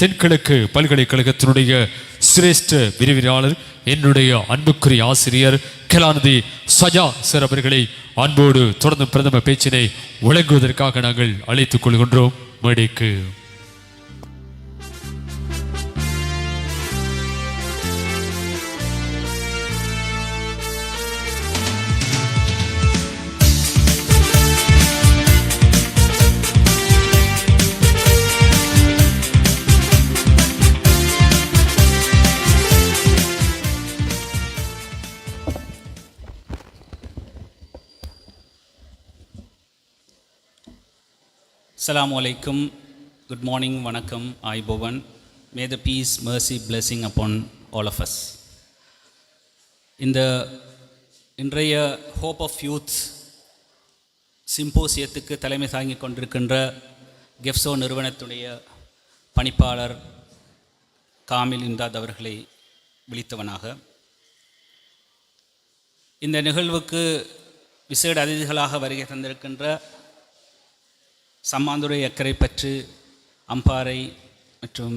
தென்கிழக்கு பல்கலைக்கழகத்தினுடைய சிரேஷ்ட விரிவுரையாளர், என்னுடைய அன்புக்குரிய ஆசிரியர் கலாநிதி சஜா சார் அவர்களை அன்போடு தொடர்ந்து பிரதம பேச்சினை வழங்குவதற்காக நாங்கள் அழைத்துக் கொள்கின்றோம் மேடைக்கு. Assalamu alaikum, good morning, vanakkam, aibovan. May the peace, mercy, blessing upon all of us. இன்றைய ஹோப் ஆஃப் யூத் சிம்போசியத்துக்கு தலைமை தாங்கிக் கொண்டிருக்கின்ற கெஃப்சோ நிறுவனத்துடைய பணிப்பாளர் காமில் இம்தாத் அவர்களை விழித்தவனாக, இந்த நிகழ்வுக்கு விசேட அதிதிகளாக வருகை தந்திருக்கின்ற சம்மாந்துறை அக்கரைப்பற்று, அம்பாறை மற்றும்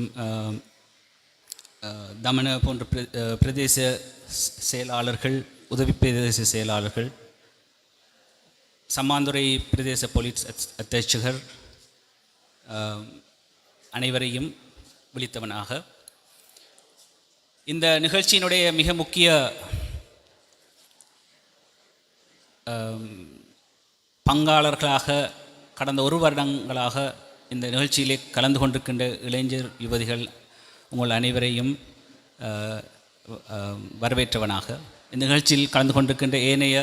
தமன போன்ற பிரதேச செயலாளர்கள், உதவி பிரதேச செயலாளர்கள், சம்மாந்துறை பிரதேச போலீஸ் அத்தியட்சகர் அனைவரையும் விழித்தவனாக, இந்த நிகழ்ச்சியினுடைய மிக முக்கிய பங்காளர்களாக கடந்த ஒரு வருடங்களாக இந்த நிகழ்ச்சியிலே கலந்து கொண்டிருக்கின்ற இளைஞர் யுவதிகள் உங்கள் அனைவரையும் வரவேற்றவனாக, இந்த நிகழ்ச்சியில் கலந்து கொண்டிருக்கின்ற ஏனைய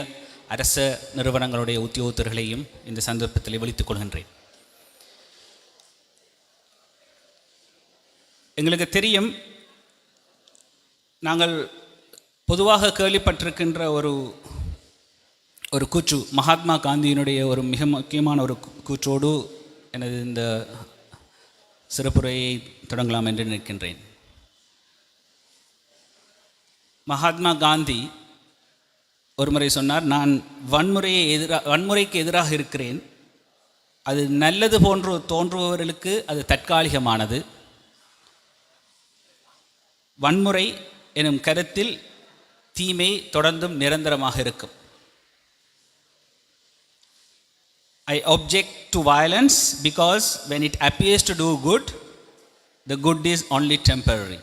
அரச நிறுவனங்களுடைய உத்தியோகத்தர்களையும் இந்த சந்தர்ப்பத்தில் விழித்துக் கொள்கின்றேன். எங்களுக்கு தெரியும், நாங்கள் பொதுவாக கேள்விப்பட்டிருக்கின்ற ஒரு கூற்று, மகாத்மா காந்தியினுடைய ஒரு மிக முக்கியமான ஒரு கூற்றோடு எனது இந்த சிறப்புரையை தொடங்கலாம் என்று நினைக்கின்றேன். மகாத்மா காந்தி ஒரு முறை சொன்னார், நான் வன்முறைக்கு எதிராக இருக்கிறேன். அது நல்லது போன்று தோன்றுபவர்களுக்கு அது தற்காலிகமானது. வன்முறை எனும் கருத்தில் தீமை தொடர்ந்தும் நிரந்தரமாக இருக்கும். I object to violence because when it appears to do good, the good is only temporary.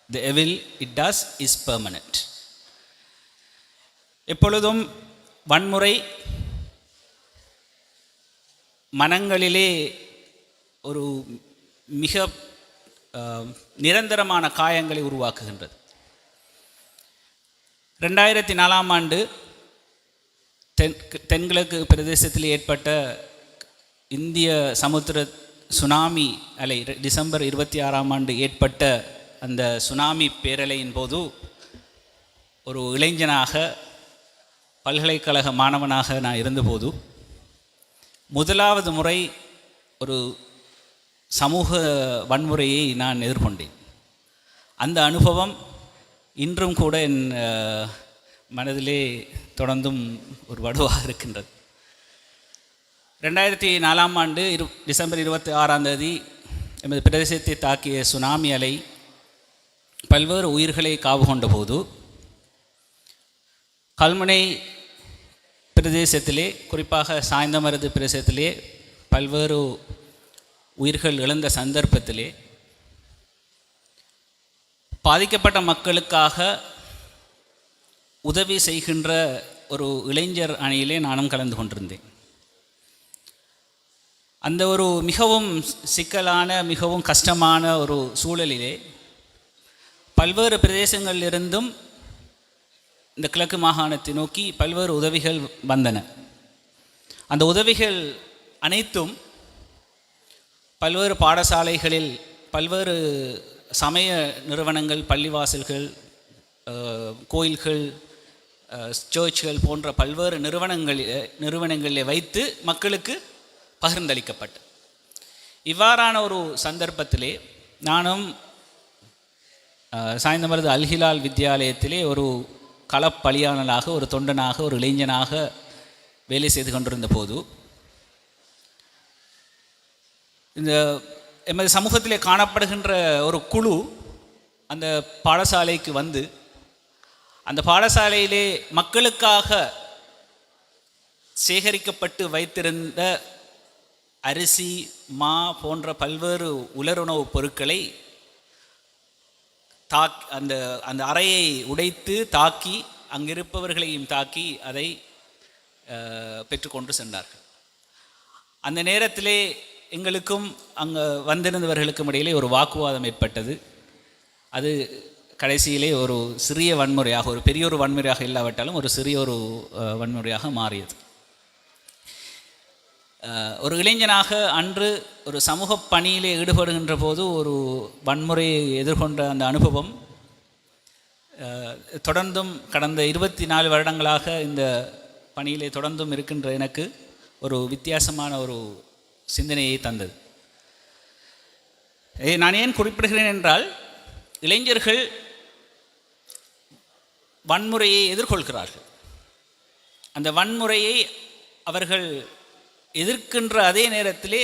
The evil it does is permanent. எப்பொழுதும் வன்முறை மனங்களிலே ஒரு மிக நிரந்தரமான காயங்களை உருவாக்குகின்றது. 2004ஆம் ஆண்டு தென்கிழக்கு பிரதேசத்தில் ஏற்பட்ட இந்திய சமுத்திர சுனாமி அலை, டிசம்பர் 26ஆம் ஆண்டு ஏற்பட்ட அந்த சுனாமி பேரலையின் போது ஒரு இளைஞனாக, பல்கலைக்கழக மாணவனாக நான் இருந்தபோது முதலாவது முறை ஒரு சமூக வன்முறையை நான் எதிர்கொண்டேன். அந்த அனுபவம் இன்றும் கூட என் மனதிலே தொடர்ந்தும் ஒரு வடுவாக இருக்கின்றது. 2004ஆம் ஆண்டு டிசம்பர் 26ஆம் தேதி எமது பிரதேசத்தை தாக்கிய சுனாமி அலை பல்வேறு உயிர்களை காவு கொண்ட போது, கல்முனை பிரதேசத்திலே, குறிப்பாக சாய்ந்தமருது பிரதேசத்திலே பல்வேறு உயிர்கள் இழந்த சந்தர்ப்பத்திலே பாதிக்கப்பட்ட மக்களுக்காக உதவி செய்கின்ற ஒரு இளைஞர் அணியிலே நானும் கலந்து கொண்டிருந்தேன். அந்த ஒரு மிகவும் சிக்கலான, மிகவும் கஷ்டமான ஒரு சூழலிலே பல்வேறு பிரதேசங்களிலிருந்தும் இந்த கிழக்கு மாகாணத்தை நோக்கி பல்வேறு உதவிகள் வந்தன. அந்த உதவிகள் அனைத்தும் பல்வேறு பாடசாலைகளில், பல்வேறு சமய நிறுவனங்கள், பள்ளிவாசல்கள், கோயில்கள், சர்ச்கள் போன்ற பல்வேறு நிறுவனங்களில் வைத்து மக்களுக்கு பகிர்ந்தளிக்கப்பட்டு, இவ்வாறான ஒரு சந்தர்ப்பத்திலே நானும் சாய்ந்தமருது அல்ஹிலால் வித்யாலயத்திலே ஒரு களப்பலியாளனாக, ஒரு தொண்டனாக, ஒரு இளைஞனாக வேலை செய்து கொண்டிருந்த போது, இந்த எமது சமூகத்திலே காணப்படுகின்ற ஒரு குழு அந்த பாடசாலைக்கு வந்து அந்த பாடசாலையிலே மக்களுக்காக சேகரிக்கப்பட்டு வைத்திருந்த அரிசி, மா போன்ற பல்வேறு உலருணவுப் பொருட்களை அந்த அந்த அறையை உடைத்து தாக்கி அங்கிருப்பவர்களையும் தாக்கி அதை பெற்றுக்கொண்டு சென்றார்கள். அந்த நேரத்திலே எங்களுக்கும் அங்கே வந்திருந்தவர்களுக்கும் இடையிலே ஒரு வாக்குவாதம் ஏற்பட்டது. அது கடைசியிலே ஒரு சிறிய வன்முறையாக, ஒரு பெரிய ஒரு வன்முறையாக இல்லாவிட்டாலும் ஒரு சிறிய ஒரு வன்முறையாக மாறியது. ஒரு இளைஞனாக அன்று ஒரு சமூக பணியிலே ஈடுபடுகின்ற போது ஒரு வன்முறையை எதிர்கொண்ட அந்த அனுபவம் தொடர்ந்தும் கடந்த 24 வருடங்களாக இந்த பணியிலே தொடர்ந்தும் இருக்கின்ற எனக்கு ஒரு வித்தியாசமான ஒரு சிந்தனையை தந்தது. நான் ஏன் குறிப்பிடுகிறேன் என்றால், இளைஞர்கள் வன்முறையை எதிர்கொள்கிறார்கள். அந்த வன்முறையை அவர்கள் எதிர்க்கின்ற அதே நேரத்திலே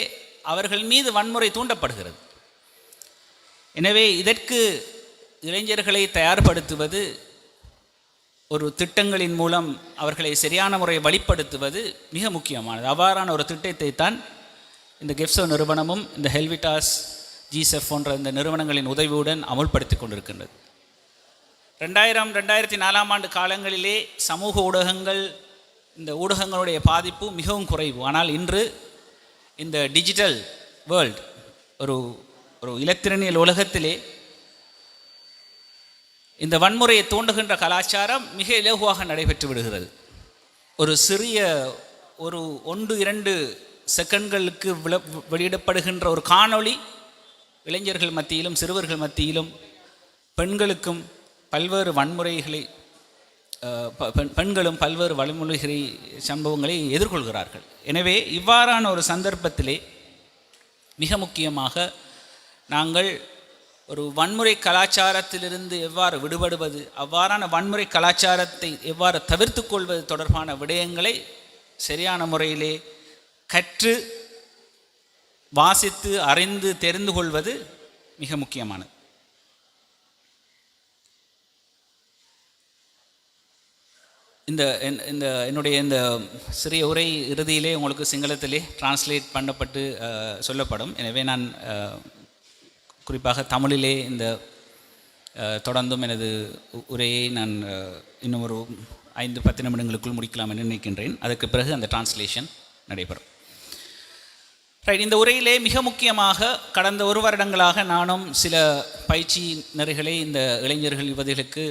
அவர்கள் மீது வன்முறை தூண்டப்படுகிறது. எனவே இதற்கு இளைஞர்களை தயார்படுத்துவது, ஒரு திட்டங்களின் மூலம் அவர்களை சரியான முறை வழிப்படுத்துவது மிக முக்கியமானது. அவ்வாறான ஒரு திட்டத்தை தான் இந்த கெஃப்சோ நிறுவனமும் இந்த ஹெல்விட்டாஸ், ஜிசெஃப் போன்ற இந்த நிறுவனங்களின் உதவியுடன் அமுல்படுத்தி கொண்டிருக்கின்றது. 2000-2004 ஆண்டு காலங்களிலே சமூக ஊடகங்கள், இந்த ஊடகங்களுடைய பாதிப்பு மிகவும் குறைவு. ஆனால் இன்று இந்த டிஜிட்டல் வேர்ல்டு, ஒரு இலத்திரனியல் உலகத்திலே இந்த வன்முறையை தூண்டுகின்ற கலாச்சாரம் மிக இலகுவாக நடைபெற்று விடுகிறது. ஒரு சிறிய ஒரு 1-2 செகண்ட்களுக்கு வெளியிடப்படுகின்ற ஒரு காணொளி இளைஞர்கள் மத்தியிலும் சிறுவர்கள் மத்தியிலும் பெண்களுக்கும் பல்வேறு வன்முறைகளை பெண்களும் பல்வேறு வன்முறைகளை சம்பவங்களை எதிர்கொள்கிறார்கள். எனவே இவ்வாறான ஒரு சந்தர்ப்பத்திலே மிக முக்கியமாக நாங்கள் ஒரு வன்முறை கலாச்சாரத்திலிருந்து எவ்வாறு விடுபடுவது, அவ்வாறான வன்முறை கலாச்சாரத்தை எவ்வாறு தவிர்த்து கொள்வது தொடர்பான விடயங்களை சரியான முறையிலே கற்று வாசித்து அறிந்து தெரிந்து கொள்வது மிக முக்கியமானது. என்னுடைய இந்த சிறிய உரை இறுதியிலே உங்களுக்கு சிங்களத்திலே டிரான்ஸ்லேட் பண்ணப்பட்டு சொல்லப்படும். எனவே நான் குறிப்பாக தமிழிலே இந்த தொடர்ந்தும் எனது உரையை நான் இன்னும் ஒரு 5-10 நிமிடங்களுக்குள் முடிக்கலாம் என்று நினைக்கின்றேன். அதுக்கு பிறகு அந்த டிரான்ஸ்லேஷன் நடைபெறும். ரைட். இந்த உரையிலே மிக முக்கியமாக கடந்த 1 வருடங்களாக நானும் சில பயிற்சி நெறிகளை இந்த இளைஞர்கள் யுவதிகளுக்கு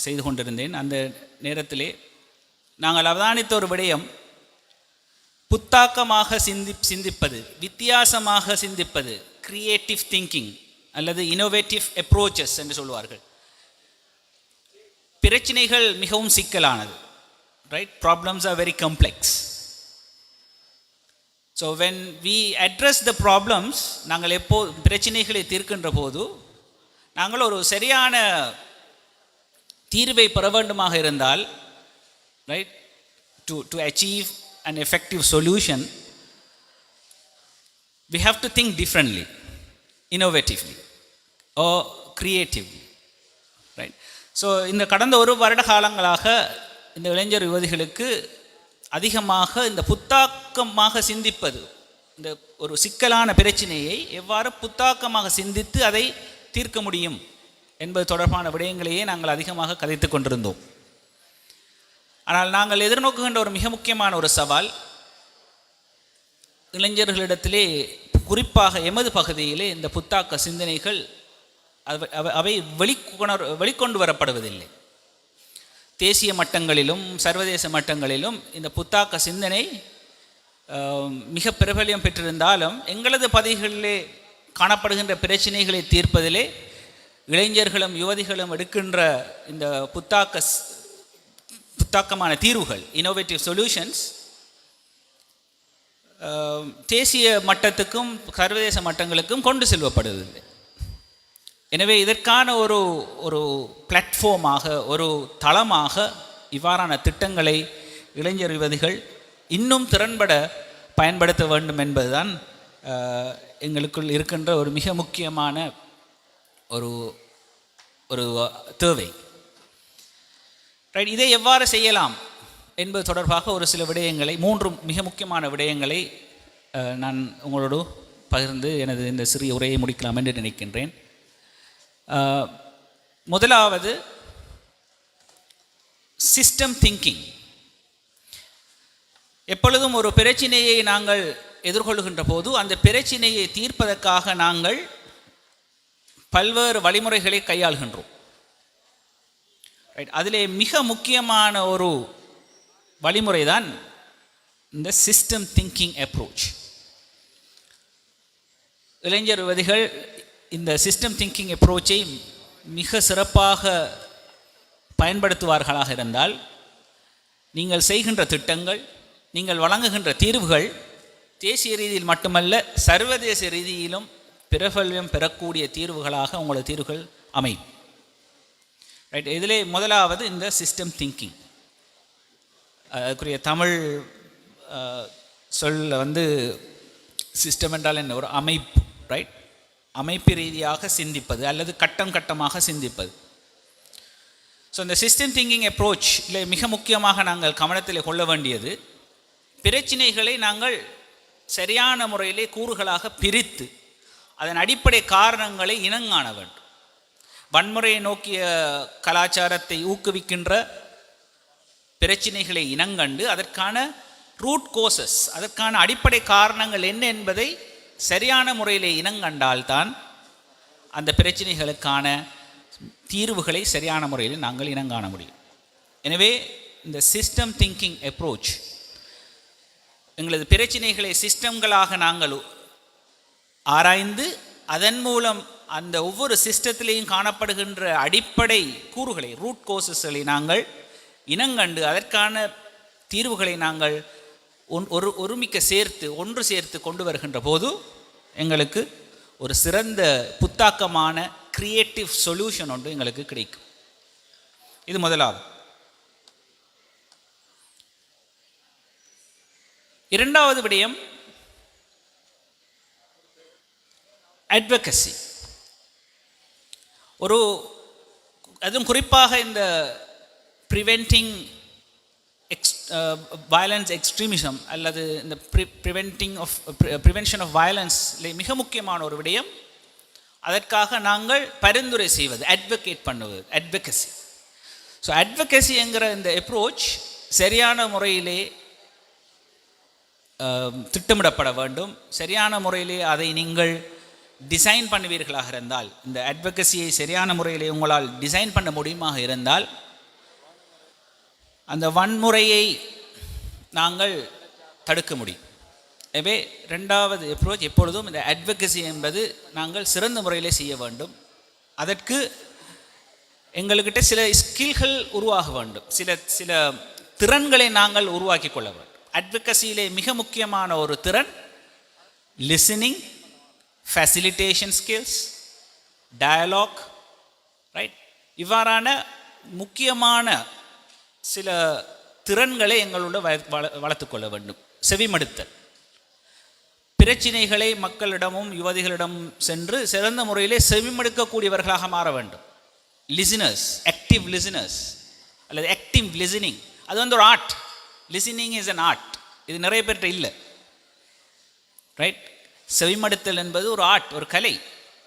செய்து கொண்டிருந்தேன். அந்த நேரத்திலே நாங்கள் அவதானித்த ஒரு விடயம், புத்தாக்கமாக சிந்திப்பது, வித்தியாசமாக சிந்திப்பது, கிரியேட்டிவ் திங்கிங் அல்லது இனோவேட்டிவ் அப்ரோச்சஸ் என்று சொல்வார்கள். பிரச்சனைகள் மிகவும் சிக்கலானது. Right. Problems are very complex. So when we address the problems, நாங்கள் பிரச்சனைகளை தீர்க்கின்ற போது நாங்கள் ஒரு சரியான தீர்வை பெற வேண்டுமாக இருந்தால், right, to achieve an effective solution, we have to think differently, innovatively or creatively, right? So இந்த கடந்த 1 வருட காலங்களாக இந்த இளைஞர் யுவதிகளுக்கு அதிகமாக இந்த புத்தாக்கமாக சிந்திப்பது, இந்த ஒரு சிக்கலான பிரச்சனையை எவ்வாறு புத்தாக்கமாக சிந்தித்து அதை தீர்க்க முடியும் என்பது தொடர்பான விடயங்களையே நாங்கள் அதிகமாக கதைத்து கொண்டிருந்தோம். ஆனால் நாங்கள் எதிர்நோக்குகின்ற ஒரு மிக முக்கியமான ஒரு சவால், இளைஞர்களிடத்திலே குறிப்பாக எமது பகுதியிலே இந்த புத்தாக்க சிந்தனைகள் அவை வெளிக்கொண்டு வரப்படுவதில்லை. தேசிய மட்டங்களிலும் சர்வதேச மட்டங்களிலும் இந்த புத்தாக்க சிந்தனை மிக பிரபல்யம் பெற்றிருந்தாலும், எங்களது பகுதிகளிலே காணப்படுகின்ற பிரச்சனைகளை தீர்ப்பதிலே இளைஞர்களும் யுவதிகளும் எடுக்கின்ற இந்த புத்தாக்கமான தீர்வுகள், இனோவேட்டிவ் சொல்யூஷன்ஸ், தேசிய மட்டத்துக்கும் சர்வதேச மட்டங்களுக்கும் கொண்டு செல்வப்படுவதில்லை. எனவே இதற்கான ஒரு பிளாட்ஃபார்மாக, ஒரு தளமாக இவ்வாறான திட்டங்களை இளைஞர் யுவதிகள் இன்னும் திறன்பட பயன்படுத்த வேண்டும் என்பதுதான் எங்களுக்குள் இருக்கின்ற ஒரு மிக முக்கியமான ஒரு ஒரு தேவை. ரைட், இதை எவ்வாறு செய்யலாம் என்பது தொடர்பாக ஒரு சில விடயங்களை, 3 மிக முக்கியமான விடயங்களை நான் உங்களோடு பகிர்ந்து எனது இந்த சிறிய உரையை முடிக்கலாம் என்று நினைக்கின்றேன். முதலாவது சிஸ்டம் திங்கிங். எப்பொழுதும் ஒரு பிரச்சினையை நாங்கள் எதிர்கொள்கின்ற போது அந்த பிரச்சினையை தீர்ப்பதற்காக நாங்கள் பல்வேறு வழிமுறைகளை கையாள்கின்றோம். ரைட், அதிலே மிக முக்கியமான ஒரு வழிமுறை தான் இந்த சிஸ்டம் திங்கிங் அப்ரோச். இளைஞர் யுவதிகள் இந்த சிஸ்டம் திங்கிங் அப்ரோச்சை மிக சிறப்பாக பயன்படுத்துவார்களாக இருந்தால் நீங்கள் செய்கின்ற திட்டங்கள், நீங்கள் வழங்குகின்ற தீர்வுகள் தேசிய ரீதியில் மட்டுமல்ல சர்வதேச ரீதியிலும் பிரபல்யம் பெறக்கூடிய தீர்வுகளாக உங்களது தீர்வுகள் அமையும். ரைட், இதிலே முதலாவது இந்த சிஸ்டம் திங்கிங். அதுக்குரிய தமிழ் சொல்ல சிஸ்டம் என்றால் என்ன? ஒரு அமைப்பு. ரைட், அமைப்பு ரீதியாக சிந்திப்பது அல்லது கட்டம் கட்டமாக சிந்திப்பது. ஸோ இந்த சிஸ்டம் திங்கிங் அப்ரோச் இல்லை மிக முக்கியமாக நாங்கள் கவனத்தில் கொள்ள வேண்டியது, பிரச்சினைகளை நாங்கள் சரியான முறையிலே கூறுகளாக பிரித்து அதன் அடிப்படை காரணங்களை இனங்காண வேண்டும். வன்முறையை நோக்கிய கலாச்சாரத்தை ஊக்குவிக்கின்ற பிரச்சினைகளை இனங்கண்டு அதற்கான ரூட் கோசஸ், அதற்கான அடிப்படை காரணங்கள் என்ன என்பதை சரியான முறையிலே இனங்கண்டால்தான் அந்த பிரச்சினைகளுக்கான தீர்வுகளை சரியான முறையில் நாங்கள் இனங்காண முடியும். எனவே இந்த சிஸ்டம் திங்கிங் அப்ரோச், எங்களது பிரச்சினைகளை சிஸ்டம்களாக நாங்கள் ஆராய்ந்து அதன் மூலம் அந்த ஒவ்வொரு சிஸ்டத்திலேயும் காணப்படுகின்ற அடிப்படை கூறுகளை, ரூட் கோசஸ்களை நாங்கள் இனங்கண்டு அதற்கான தீர்வுகளை நாங்கள் ஒன்று சேர்த்து கொண்டு வருகின்ற போது எங்களுக்கு ஒரு சிறந்த புத்தாக்கமான கிரியேட்டிவ் சொல்யூஷன் ஒன்று எங்களுக்கு கிடைக்கும். இது முதலாவது. இரண்டாவது விடயம் அட்வொகசி. அதுவும் குறிப்பாக இந்த ப்ரிவென்டிங் வயலன்ஸ் எக்ஸ்ட்ரீமிசம் அல்லது இந்த ப்ரிவென்ஷன் ஆஃப் வயலன்ஸ் மிக முக்கியமான ஒரு விடயம். அதற்காக நாங்கள் பரிந்துரை செய்வது, அட்வொகேட் பண்ணுவது, அட்வொகசி. ஸோ அட்வொகசி என்கிற இந்த அப்ரோச் சரியான முறையிலே திட்டமிடப்பட வேண்டும். சரியான முறையிலே அதை நீங்கள் டிசைன் பண்ணுவீர்களாக இருந்தால், இந்த அட்வொகசியை சரியான முறையிலே உங்களால் டிசைன் பண்ண முடியுமாக இருந்தால் அந்த வன்முறையை நாங்கள் தடுக்க முடியும். எனவே ரெண்டாவது அப்ரோச் எப்பொழுதும் இந்த அட்வொகசி என்பது நாங்கள் சிறந்த முறையிலே செய்ய வேண்டும். அதற்கு எங்கள்கிட்ட சில ஸ்கில்கள் உருவாக வேண்டும், சில திறன்களை நாங்கள் உருவாக்கி கொள்ள வேண்டும். அட்வொகசியிலே மிக முக்கியமான ஒரு திறன் listening, facilitation skills, dialogue. Right, இவ்வாறான முக்கியமான சில திறன்களை எங்களோட வளர்த்து கொள்ள வேண்டும். செவிமடுத்தல், பிரச்சினைகளை மக்களிடமும் யுவதிகளிடம் சென்று சிறந்த முறையிலே செவிமடுக்கக்கூடியவர்களாக மாற வேண்டும். லிசனர்ஸ், ஆக்டிவ் லிசனர்ஸ் அல்லது ஆக்டிவ் லிசனிங், அது ஒரு art. Listening is an art. இது நிறைய பேர்கிட்ட இல்லை. ரைட், செவிமடுத்தல் என்பது ஒரு ஆர்ட், ஒரு கலை.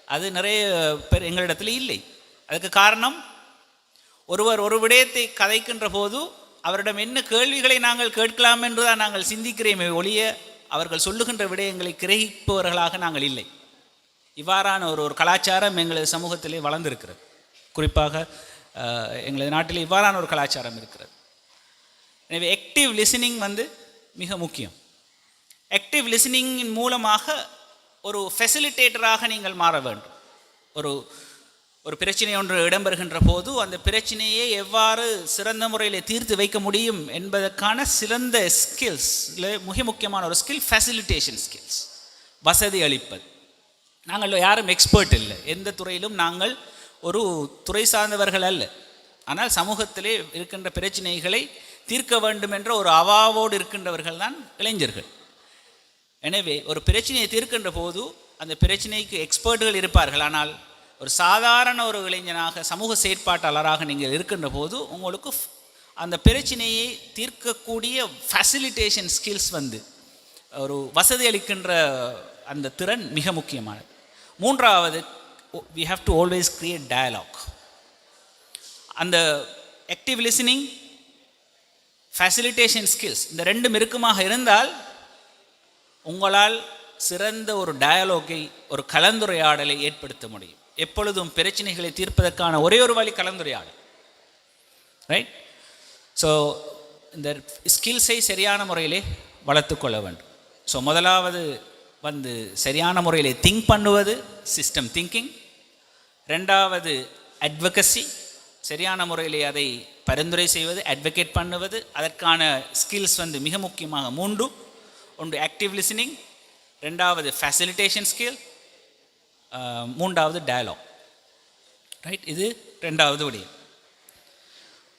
அது நிறைய பேர் எங்களிடத்தில் இல்லை. அதுக்கு காரணம், ஒருவர் ஒரு விடயத்தை கதைக்கின்ற போது அவரிடம் என்ன கேள்விகளை நாங்கள் கேட்கலாம் என்றுதான் நாங்கள் சிந்திக்கிறேமே ஒழிய அவர்கள் சொல்லுகின்ற விடயங்களை கிரகிப்பவர்களாக நாங்கள் இல்லை. இவ்வாறான ஒரு கலாச்சாரம் எங்களது சமூகத்திலே வளர்ந்திருக்கிறது. குறிப்பாக எங்களது நாட்டில் இவ்வாறான ஒரு கலாச்சாரம் இருக்கிறது. எனவே ஆக்டிவ் லிசனிங் மிக முக்கியம். ஆக்டிவ் லிசனிங்கின் மூலமாக ஒரு ஃபெசிலிட்டேட்டராக நீங்கள் மாற வேண்டும். ஒரு பிரச்சனை ஒன்று இடம்பெறுகின்ற போது அந்த பிரச்சனையை எவ்வாறு சிறந்த முறையில் தீர்த்து வைக்க முடியும் என்பதற்கான சிறந்த ஸ்கில்ஸ், மிக முக்கியமான ஒரு ஸ்கில் ஃபெசிலிட்டேஷன் ஸ்கில்ஸ், வசதி அளிப்பது. நாங்கள் யாரும் எக்ஸ்பர்ட் இல்லை, எந்த துறையிலும் நாங்கள் ஒரு துறை சார்ந்தவர்கள் அல்ல. ஆனால் சமூகத்திலே இருக்கின்ற பிரச்சனைகளை தீர்க்க வேண்டும் என்ற ஒரு அவாவோடு இருக்கின்றவர்கள் தான் இளைஞர்கள். எனவே ஒரு பிரச்சனையை தீர்க்கின்ற போது அந்த பிரச்சனைக்கு எக்ஸ்பர்ட்டுகள் இருப்பார்கள். ஆனால் ஒரு சாதாரண ஒரு இளைஞனாக சமூக செயற்பாட்டாளராக நீங்கள் இருக்கின்ற போது உங்களுக்கு அந்த பிரச்சனையை தீர்க்கக்கூடிய ஃபெசிலிட்டேஷன் ஸ்கில்ஸ் ஒரு வசதி அளிக்கின்ற அந்த திறன் மிக முக்கியமானது. மூன்றாவது, we have to always create dialogue. அந்த ஆக்டிவ் லிசனிங், ஃபெசிலிட்டேஷன் ஸ்கில்ஸ் இந்த ரெண்டும் இறுக்கமாக இருந்தால் உங்களால் சிறந்த ஒரு டயலாகை, ஒரு கலந்துரையாடலை ஏற்படுத்த முடியும். எப்பொழுதும் பிரச்சனைகளை தீர்ப்பதற்கான ஒரே ஒரு வழி கலந்துரையாடல். ரைட்? ஸோ இந்த ஸ்கில்ஸை சரியான முறையிலே வளர்த்து கொள்ள வேண்டும். ஸோ முதலாவது சரியான முறையிலே திங்க் பண்ணுவது, சிஸ்டம் திங்கிங். ரெண்டாவது அட்வொகசி, சரியான முறையிலே அதை பரிந்துரை செய்வது, அட்வொகேட் பண்ணுவது. அதற்கான ஸ்கில்ஸ் மிக முக்கியமாக ஒன்று ஆக்டிவ் லிசனிங், ரெண்டாவது ஃபெசிலிட்டேஷன் ஸ்கில், மூன்றாவது டயலாக். ரைட்? இது ரெண்டாவது விடயம்.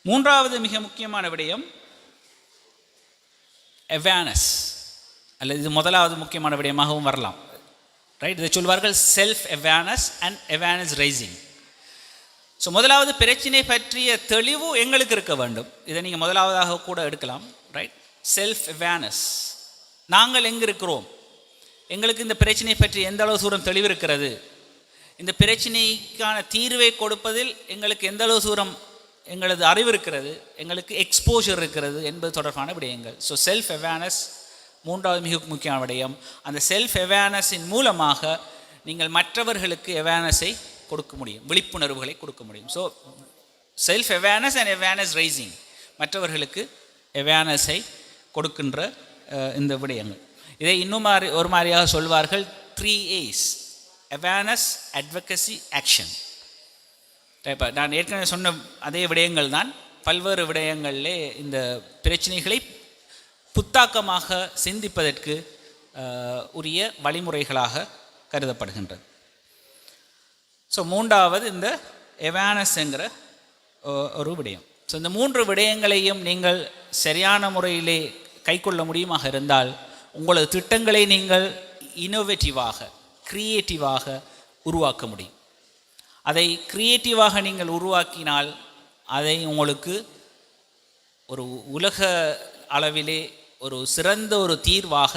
மூன்றாவது மிக முக்கியமான விடயம் அவேர்னஸ், அல்லது இது முதலாவது முக்கியமான விடயமாகவும் வரலாம். ரைட்? இதை சொல்வார்கள் self awareness and awareness raising. So முதலாவது பிரச்சனை பற்றிய தெளிவு எங்களுக்கு இருக்க வேண்டும். இதை நீங்கள் முதலாவதாக கூட எடுக்கலாம். ரைட்? செல்ஃப் அவேர்னஸ், நாங்கள் எங்கே இருக்கிறோம், எங்களுக்கு இந்த பிரச்சனை பற்றி எந்த அளவு தூரம் தெளிவு இருக்கிறது, இந்த பிரச்சனைக்கான தீர்வை கொடுப்பதில் எங்களுக்கு எந்த அளவு தூரம் எங்களது அறிவு இருக்கிறது, எங்களுக்கு எக்ஸ்போஷர் இருக்கிறது என்பது தொடர்பான விடயங்கள். ஸோ செல்ஃப் அவேர்னஸ் மூன்றாவது மிக முக்கியமான விடயம். அந்த செல்ஃப் அவேர்னஸின் மூலமாக நீங்கள் மற்றவர்களுக்கு அவேர்னஸை கொடுக்க முடியும், விழிப்புணர்வுகளை கொடுக்க முடியும். So self awareness and awareness raising, மற்றவர்களுக்கு அவேர்னஸை கொடுக்கின்ற இந்த விடயங்கள். இதை இன்னும் ஒரு மாதிரியாக சொல்வார்கள் 3 A's: அவேர்னஸ், அட்வொகசி, ஆக்ஷன். இப்போ நான் ஏற்கனவே சொன்ன அதே விடயங்கள் தான் பல்வேறு விடயங்களிலே இந்த பிரச்சனைகளை புத்தாக்கமாக சிந்திப்பதற்கு உரிய வழிமுறைகளாக கருதப்படுகின்றது. ஸோ மூன்றாவது இந்த அவேர்னஸ்ங்கிற ஒரு விடயம். ஸோ இந்த 3 விடயங்களையும் நீங்கள் சரியான முறையிலே கைக்கொள்ள முடியுமாக இருந்தால் உங்களது திட்டங்களை நீங்கள் இன்னோவேட்டிவாக, கிரியேட்டிவாக உருவாக்க முடியும். அதை கிரியேட்டிவாக நீங்கள் உருவாக்கினால் அதை உங்களுக்கு ஒரு உலக அளவிலே ஒரு சிறந்த ஒரு தீர்வாக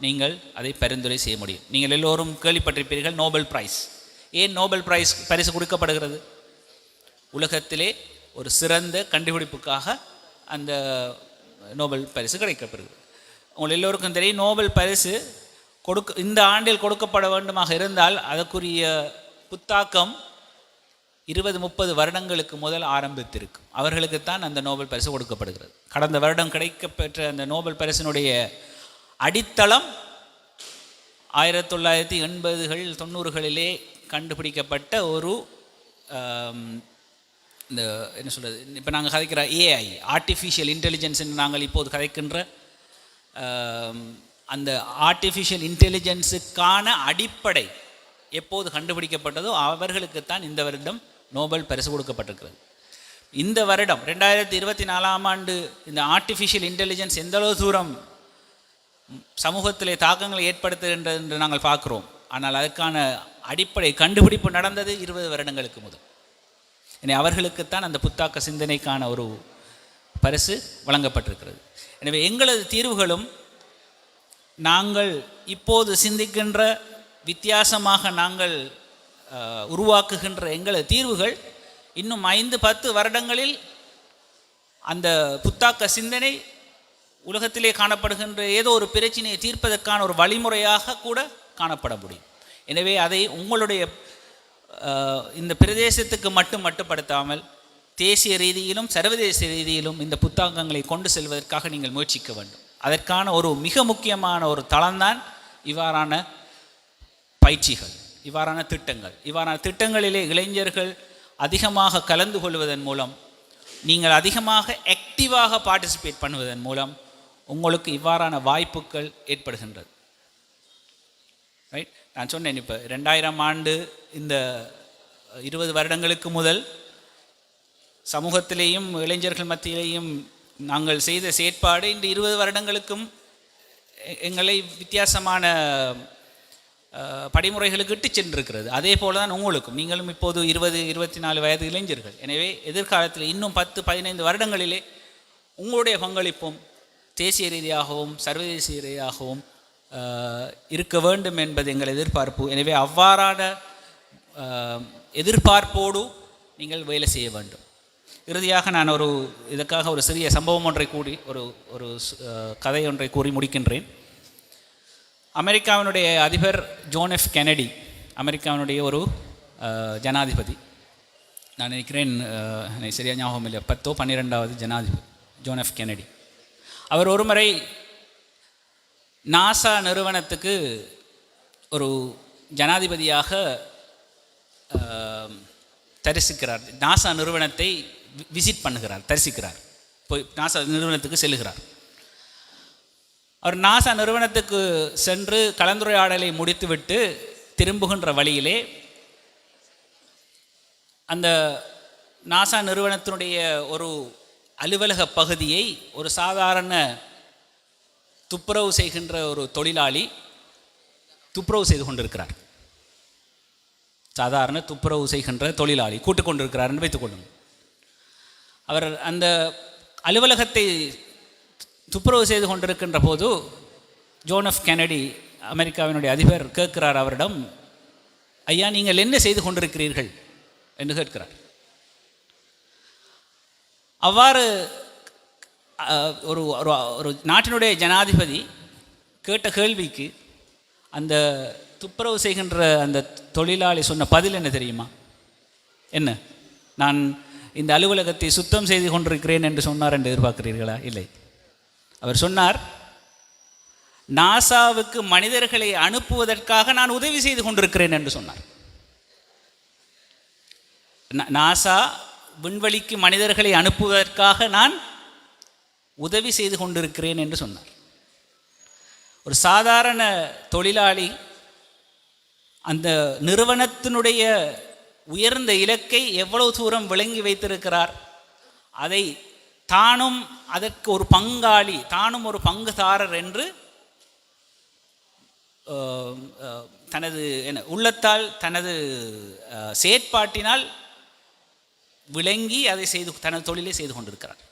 நீங்கள் அதை பரிந்துரை செய்ய முடியும். நீங்கள் எல்லோரும் கேள்விப்பட்டிருப்பீர்கள் நோபல் பிரைஸ். ஏன் நோபல் பரிசு கொடுக்கப்படுகிறது? உலகத்திலே ஒரு சிறந்த கண்டுபிடிப்புக்காக அந்த நோபல் பரிசு கிடைக்கப்படுகிறது. உங்கள் எல்லோருக்கும் தெரியும், நோபல் பரிசு இந்த ஆண்டில் கொடுக்கப்பட வேண்டுமாக இருந்தால் அதற்குரிய புத்தாக்கம் 20-30 வருடங்களுக்கு முதல் ஆரம்பித்திருக்கும். அவர்களுக்குத்தான் அந்த நோபல் பரிசு கொடுக்கப்படுகிறது. கடந்த வருடம் கிடைக்கப்பெற்ற அந்த நோபல் பரிசினுடைய அடித்தளம் 1980கள் 90களிலே கண்டுபிடிக்கப்பட்ட ஒரு இந்த என்ன சொல்கிறது, இப்போ நாங்கள் கதைக்கிற ஏஐ, ஆர்டிஃபிஷியல் இன்டெலிஜென்ஸ் என்று நாங்கள் இப்போது கதைக்கின்ற அந்த ஆர்டிஃபிஷியல் இன்டெலிஜென்ஸுக்கான அடிப்படை எப்போது கண்டுபிடிக்கப்பட்டதோ அவர்களுக்குத்தான் இந்த வருடம் நோபல் பரிசு கொடுக்கப்பட்டிருக்கிறது. இந்த வருடம் 2024ஆம் ஆண்டு இந்த ஆர்டிஃபிஷியல் இன்டெலிஜென்ஸ் எந்தளவு தூரம் சமூகத்திலே தாக்கங்களை ஏற்படுத்துகின்றது என்று நாங்கள் பார்க்குறோம். ஆனால் அதற்கான அடிப்படை கண்டுபிடிப்பு நடந்தது 20 வருடங்களுக்கு முதல். எனவே அவர்களுக்குத்தான் அந்த புத்தாக்க சிந்தனைக்கான ஒரு பரிசு வழங்கப்பட்டிருக்கிறது. எனவே எங்களது தீர்வுகளும் நாங்கள் இப்போது சிந்திக்கின்ற வித்தியாசமாக நாங்கள் உருவாக்குகின்ற எங்களது தீர்வுகள் இன்னும் 5-10 வருடங்களில் அந்த புத்தாக்க சிந்தனை உலகத்திலே காணப்படுகின்ற ஏதோ ஒரு பிரச்சனையை தீர்ப்பதற்கான ஒரு வழிமுறையாக கூட காணப்பட முடியும். எனவே அதை உங்களுடைய இந்த பிரதேசத்துக்கு மட்டுப்படுத்தாமல் தேசிய ரீதியிலும் சர்வதேச ரீதியிலும் இந்த புத்தாக்கங்களை கொண்டு செல்வதற்காக நீங்கள் முயற்சிக்க வேண்டும். அதற்கான ஒரு மிக முக்கியமான ஒரு தளம்தான் இவ்வாறான பயிற்சிகள், இவ்வாறான திட்டங்கள். இவ்வாறான திட்டங்களிலே இளைஞர்கள் அதிகமாக கலந்து கொள்வதன் மூலம், நீங்கள் அதிகமாக ஆக்டிவாக பார்ட்டிசிபேட் பண்ணுவதன் மூலம் உங்களுக்கு இவ்வாறான வாய்ப்புகள் ஏற்படுகின்றது. ரைட்? நான் சொன்னேன், இப்போ 2000 ஆண்டு இந்த 20 வருடங்களுக்கு முதல் சமூகத்திலேயும் இளைஞர்கள் மத்தியிலேயும் நாங்கள் செய்த செயற்பாடு இந்த 20 வருடங்களுக்கும் எங்களை வித்தியாசமான படிமுறைகளுக்கு இட்டு சென்றிருக்கிறது. அதே போல தான் உங்களுக்கும். நீங்களும் இப்போது 20-24 வயது இளைஞர்கள். எனவே எதிர்காலத்தில் இன்னும் 10-15 வருடங்களிலே உங்களுடைய பங்களிப்பும் தேசிய ரீதியாகவும் சர்வதேச ரீதியாகவும் இருக்க வேண்டும் என்பது எங்கள் எதிர்பார்ப்பு. எனவே அவ்வாறான எதிர்பார்ப்போடு நீங்கள் வேலை செய்ய வேண்டும். இறுதியாக நான் இதற்காக ஒரு சிறிய சம்பவம் ஒன்றை கூறி ஒரு கதை ஒன்றை கூறி முடிக்கின்றேன். அமெரிக்காவினுடைய அதிபர் ஜான் எஃப் கென்னடி, அமெரிக்காவினுடைய ஒரு ஜனாதிபதி, நான் நினைக்கிறேன் எனக்கு சரியாக ஞாபகம் இல்லை, 10ஓ 12வது ஜனாதிபதி ஜான் எஃப் கென்னடி. அவர் ஒரு முறை நாசா நிறுவனத்துக்கு ஒரு ஜனாதிபதியாக தரிசிக்கிறார். நாசா நிறுவனத்தை விசிட் பண்ணுகிறார், தரிசிக்கிறார், போய் நாசா நிறுவனத்துக்கு செல்லுகிறார். அவர் நாசா நிறுவனத்துக்கு சென்று கலந்துரையாடலை முடித்துவிட்டு திரும்புகின்ற வழியிலே அந்த நாசா நிறுவனத்தினுடைய ஒரு அலுவலக பகுதியை ஒரு சாதாரண துப்புரவு செய்கின்ற ஒரு தொழிலாளி துப்புரவு செய்து கொண்டிருக்கிறார். சாதாரண துப்புரவு செய்கின்ற தொழிலாளி கூட்டுக் கொண்டிருக்கிறார் என்று வைத்துக் கொள்ளுங்கள். அவர் அந்த அலுவலகத்தை துப்புரவு செய்து கொண்டிருக்கின்ற போது ஜான் எஃப் கென்னடி, அமெரிக்காவினுடைய அதிபர், கேட்கிறார் அவரிடம், ஐயா நீங்கள் என்ன செய்து கொண்டிருக்கிறீர்கள் என்று கேட்கிறார். அவ்வாறு ஒரு ஒரு நாட்டினுடைய ஜனாதிபதி கேட்ட கேள்விக்கு அந்த துப்புரவு செய்கின்ற அந்த தொழிலாளி சொன்ன பதில் என்ன தெரியுமா? என்ன, நான் இந்த அலுவலகத்தை சுத்தம் செய்து கொண்டிருக்கிறேன் என்று சொன்னார் என்று எதிர்பார்க்கிறீர்களா? இல்லை. அவர் சொன்னார், நாசாவுக்கு மனிதர்களை அனுப்புவதற்காக நான் உதவி செய்து கொண்டிருக்கிறேன் என்று சொன்னார். நாசா விண்வெளிக்கு மனிதர்களை அனுப்புவதற்காக நான் உதவி செய்து கொண்டிருக்கிறேன் என்று சொன்னார். ஒரு சாதாரண தொழிலாளி அந்த நிறுவனத்தினுடைய உயர்ந்த இலக்கை எவ்வளவு தூரம் விளங்கி வைத்திருக்கிறார், அதை தானும் அதற்கு ஒரு பங்காளி, தானும் ஒரு பங்குதாரர் என்று தனது உள்ளத்தால் தனது செயற்பாட்டினால் விளங்கி அதை செய்து தனது தொழிலை செய்து கொண்டிருக்கிறார்.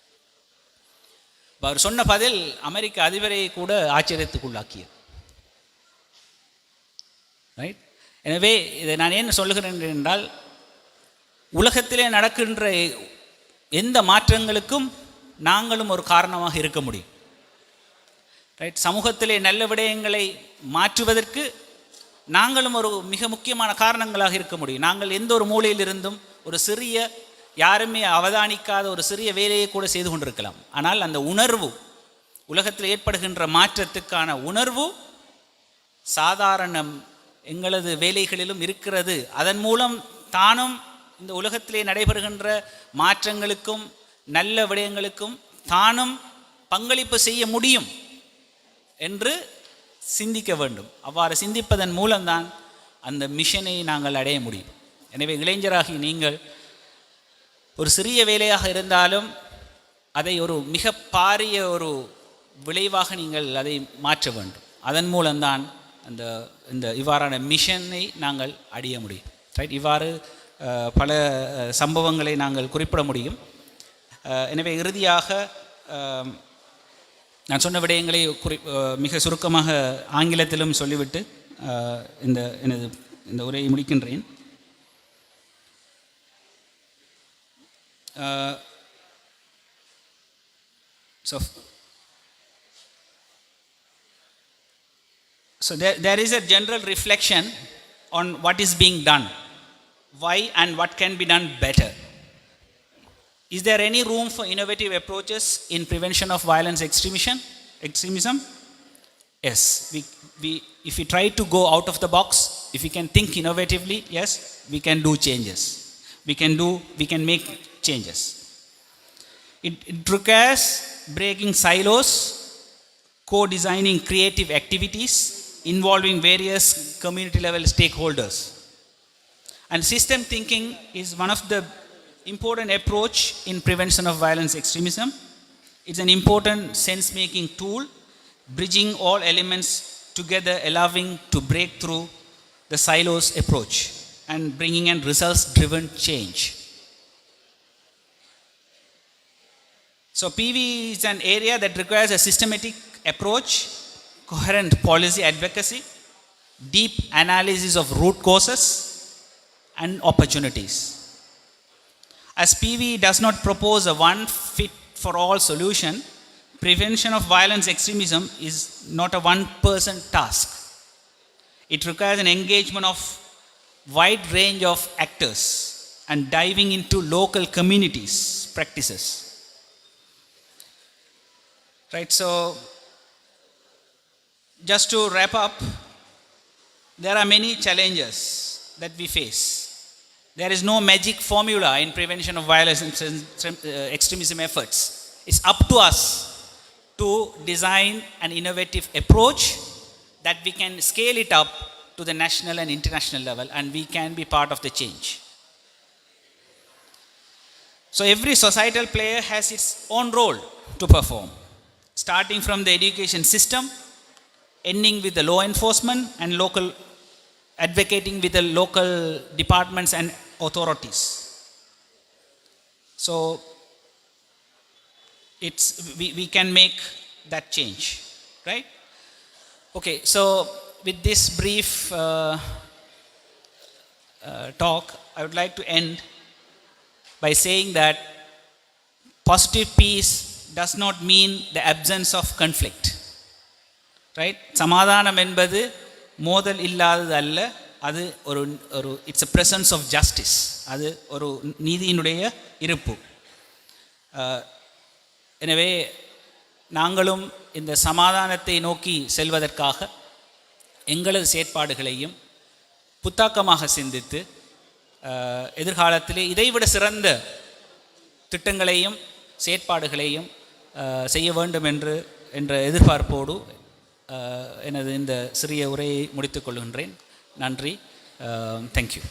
அவர் சொன்ன பதில் அமெரிக்க அதிபரை கூட ஆச்சரியத்துக்குள்ளாக்கியது. ரைட். எனவே இதை நான் ஏன் சொல்லுகிறேன் என்றால், உலகத்திலே நடக்கின்ற எந்த மாற்றங்களுக்கும் நாங்களும் ஒரு காரணமாக இருக்க முடியும். ரைட். சமூகத்திலே நல்ல விடயங்களை மாற்றுவதற்கு நாங்களும் ஒரு மிக முக்கியமான காரணங்களாக இருக்க முடியும். நாங்கள் எந்த ஒரு மூலையில் இருந்தும் ஒரு சிறிய, யாருமே அவதானிக்காத ஒரு சிறிய வேலையை கூட செய்து கொண்டிருக்கலாம். ஆனால் அந்த உணர்வு, உலகத்தில் ஏற்படுகின்ற மாற்றத்துக்கான உணர்வு சாதாரண எங்களது வேலைகளிலும் இருக்கிறது. அதன் மூலம் தானும் இந்த உலகத்திலே நடைபெறுகின்ற மாற்றங்களுக்கும் நல்ல விடயங்களுக்கும் தானும் பங்களிப்பு செய்ய முடியும் என்று சிந்திக்க வேண்டும். அவ்வாறு சிந்திப்பதன் மூலம்தான் அந்த மிஷனை நாங்கள் அடைய முடியும். எனவே இளைஞராகி நீங்கள் ஒரு சிறிய வேலையாக இருந்தாலும் அதை ஒரு மிக பாரிய ஒரு விளைவாக நீங்கள் அதை மாற்ற வேண்டும். அதன் மூலம்தான் இந்த இவ்வாறான மிஷனை நாங்கள் அடைய முடியும். ரைட். இவ்வாறு பல சம்பவங்களை நாங்கள் குறிப்பிட முடியும். எனவே இறுதியாக நான் சொன்ன விடயங்களை மிக சுருக்கமாக ஆங்கிலத்திலும் சொல்லிவிட்டு இந்த உரையை முடிக்கின்றேன். So there is a general reflection on what is being done, why and what can be done better. Is there any room for innovative approaches in prevention of violence extremism? Yes. If we try to go out of the box, if we can think innovatively, yes, we can do changes. We can make changes. It requires breaking silos, co-designing creative activities involving various community level stakeholders. And system thinking is one of the important approach in prevention of violence extremism. It's an important sense-making tool, bridging all elements together, allowing to break through the silos approach and bringing in results-driven change. So PV is an area that requires a systematic approach, coherent policy advocacy, deep analysis of root causes and opportunities. As PV does not propose a one-fit-for-all solution, prevention of violence extremism is not a one-person task. It requires an engagement of wide range of actors and diving into local communities' practices. Right, so just to wrap up, there are many challenges that we face. There is no magic formula in prevention of violence and extremism efforts. It's up to us to design an innovative approach that we can scale it up to the national and international level, and we can be part of the change. So every societal player has its own role to perform, starting from the education system, ending with the law enforcement and local advocating with the local departments and authorities. So we can make that change, right? Okay, so with this brief talk, I would like to end by saying that positive peace does not mean the absence of conflict, right? சமாதானம் என்பது மோதல் இல்லாதது அல்ல, அது ஒரு it's a presence of justice, அது ஒரு நீதியினுடைய இருப்பு. எனவே நாங்களும் இந்த சமாதானத்தை நோக்கி செல்வதற்காக எங்களது செயற்பாடுகளையும் புத்தாக்கமாக சிந்தித்து எதிர்காலத்திலே இதைவிட சிறந்த திட்டங்களையும் செயற்பாடுகளையும் செய்ய வேண்டும் என்ற எதிர்பார்ப்போடு எனது இந்த சிறிய உரையை முடித்துக் கொள்கின்றேன். நன்றி. தேங்க்யூ.